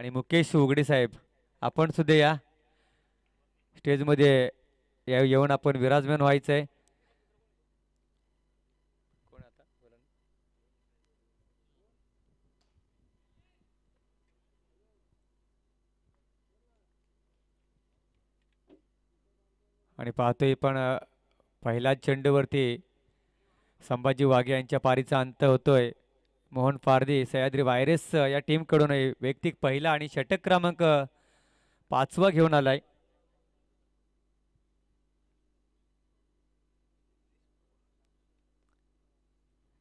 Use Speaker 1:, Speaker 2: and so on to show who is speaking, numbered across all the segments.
Speaker 1: आणि मुकेश उघडे साहेब आपण सुद्धा या स्टेजमध्ये येऊन आपण विराजमान व्हायचंय. आणि पाहतोय पण पहिल्याच चेंडूवरती संभाजी वाघे यांच्या पारीचा अंत होतोय. मोहन पारदी सह्याद्री वायरस या टीम कडून वैयक्तिक पहिला आणि षटक क्रमांक 5वा घेऊन आलाय.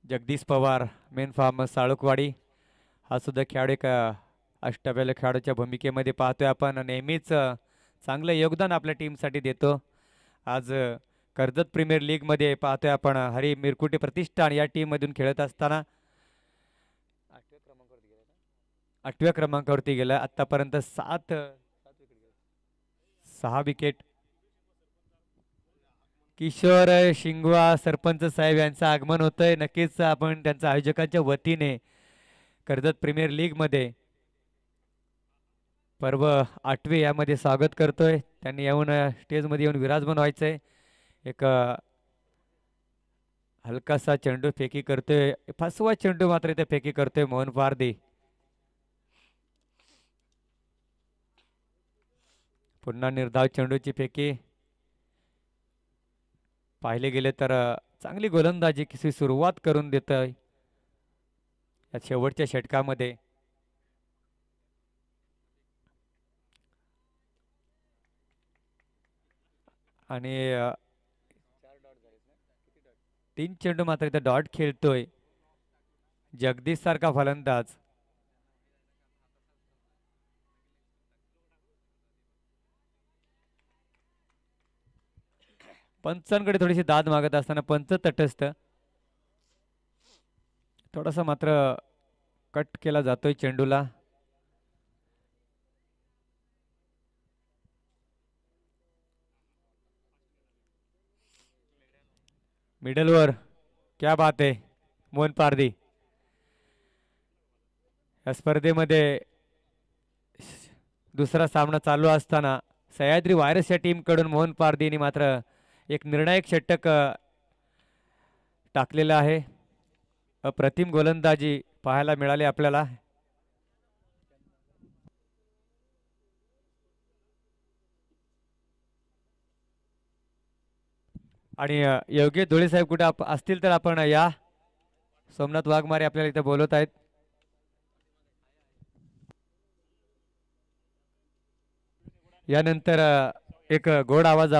Speaker 1: जगदीश पवार मेन फार्म साळुकवाडी हा सुद्धा खेळाडू एक अष्टपैलू खेळाडूच्या भूमिकेमध्ये पाहतोय आपण. नेहमीच चांगलं योगदान आपल्या टीमसाठी देतो. आज कर्जत प्रीमियर लीग मध्ये पाहतोय आपण हरी मिरकुटे प्रतिष्ठान या टीम मधून खेळत असताना 8व्या क्रमांकावरती गेला. आतापर्यंत 6 विकेट. किशोर शिंगवा सरपंच साहेब यांचं आगमन होतंय. नक्कीच आपण त्यांच्या आयोजकांच्या वतीने कर्जत प्रीमियर लीग मध्ये पर्व 8वे यामध्ये स्वागत करतोय. त्यांनी येऊन स्टेजमध्ये येऊन विराजमान व्हायचंय. एक हलकासा चेंडू फेकी करतोय. 5वा चेंडू मात्र इथे फेकी करतोय मोहन पारदी. पुन्हा निर्धाव चेंडूची फेकी. पाहिले गेले तर चांगली गोलंदाजी किसी सुरुवात करून देतोय या शेवटच्या षटकामध्ये. आणि 3 चेंडू मात्र इथे डॉट खेळतोय जगदीश सारखा फलंदाज. पंचांकडे थोडीशी दाद मागत असताना पंच तटस्थ. थोडासा मात्र कट केला जातोय चेंडूला. मिडलवर क्या बात आहे मोहन पारदी. या स्पर्धेमध्ये दुसरा सामना चालू असताना सह्याद्री वायरस या टीम कडून मोहन पारदीने मात्र एक निर्णायक षटक टाकलेला आहे. अप्रतिम गोलंदाजी पाहायला मिळाली आपल्याला. आणि योग्य धुळे साहेब कुठे असतील तर आपण या. सोमनाथ वाघमारे आपल्याला इथे बोलवत आहेत. यानंतर एक गोड आवाज